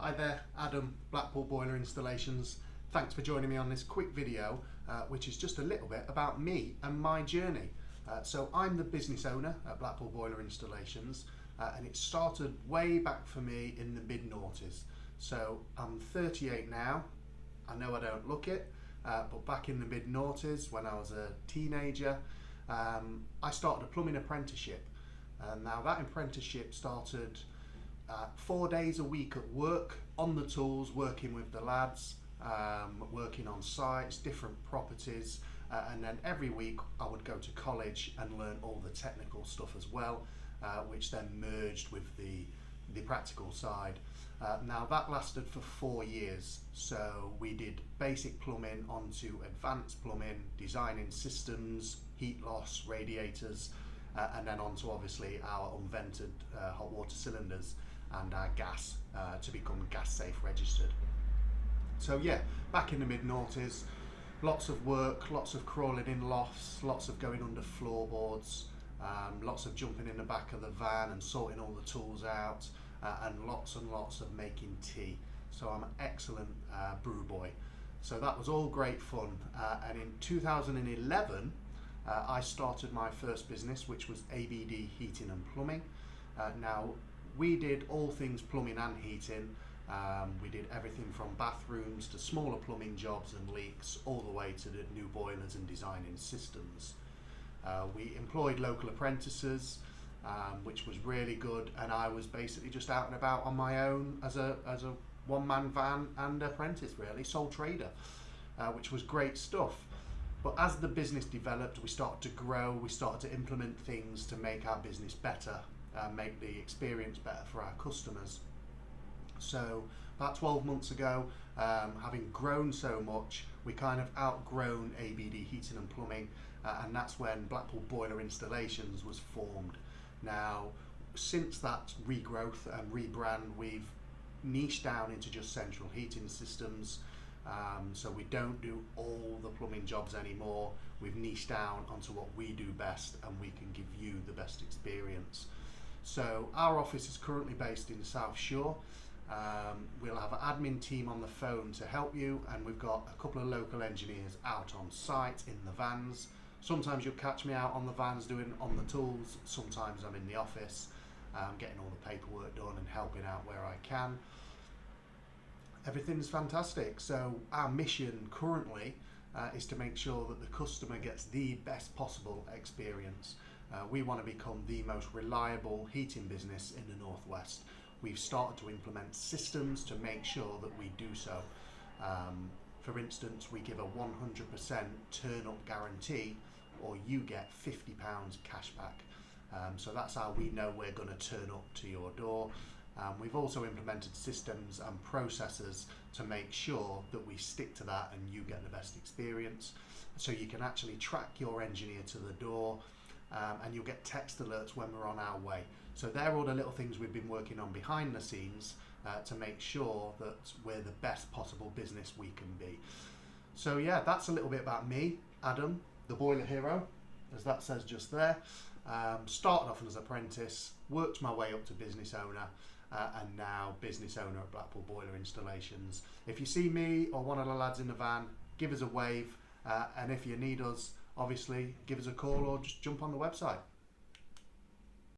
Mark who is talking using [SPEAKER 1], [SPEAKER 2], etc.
[SPEAKER 1] Hi there, Adam, Blackpool Boiler Installations. Thanks for joining me on this quick video, which is just a little bit about me and my journey. So I'm the business owner at Blackpool Boiler Installations, and it started way back for me in the mid-noughties. So I'm 38 now. I know I don't look it, but back in the mid-noughties when I was a teenager, I started a plumbing apprenticeship. Now that apprenticeship started 4 days a week at work, on the tools, working with the lads, working on sites, different properties, and then every week I would go to college and learn all the technical stuff as well, which then merged with the practical side. Now that lasted for 4 years, so we did basic plumbing onto advanced plumbing, designing systems, heat loss, radiators, and then onto obviously our unvented hot water cylinders and our gas to become gas safe registered. So yeah, back in the mid-noughties, lots of work, lots of crawling in lofts, lots of going under floorboards, lots of jumping in the back of the van and sorting all the tools out, and lots of making tea. So I'm an excellent brew boy. So that was all great fun, and in 2011 I started my first business, which was ABD Heating and Plumbing. Now we did all things plumbing and heating. We did everything from bathrooms to smaller plumbing jobs and leaks, all the way to the new boilers and designing systems. We employed local apprentices, which was really good, and I was basically just out and about on my own as a one-man van and apprentice, really, sole trader, which was great stuff. But as the business developed, we started to grow, we started to implement things to make our business better, make the experience better for our customers. So about 12 months ago, having grown so much, we kind of outgrown ABD Heating and Plumbing, and that's when Blackpool Boiler Installations was formed. Now, since that regrowth and rebrand, we've niched down into just central heating systems. So we don't do all the plumbing jobs anymore. We've niched down onto what we do best, and we can give you the best experience. So our office is currently based in South Shore. We'll have an admin team on the phone to help you, and we've got a couple of local engineers out on site in the vans. Sometimes you'll catch me out on the vans doing on the tools, sometimes I'm in the office getting all the paperwork done and helping out where I can. Everything's fantastic. So our mission currently is to make sure that the customer gets the best possible experience. We want to become the most reliable heating business in the Northwest. We've started to implement systems to make sure that we do so. For instance, we give a 100% turn up guarantee, or you get £50 cash back. So that's how we know we're going to turn up to your door. We've also implemented systems and processes to make sure that we stick to that and you get the best experience. So you can actually track your engineer to the door, and you'll get text alerts when we're on our way. So they're all the little things we've been working on behind the scenes to make sure that we're the best possible business we can be. So yeah, that's a little bit about me, Adam, the boiler hero, as that says just there. Started off as an apprentice, worked my way up to business owner, and now business owner at Blackpool Boiler Installations. If you see me or one of the lads in the van, give us a wave, and if you need us, obviously give us a call or just jump on the website.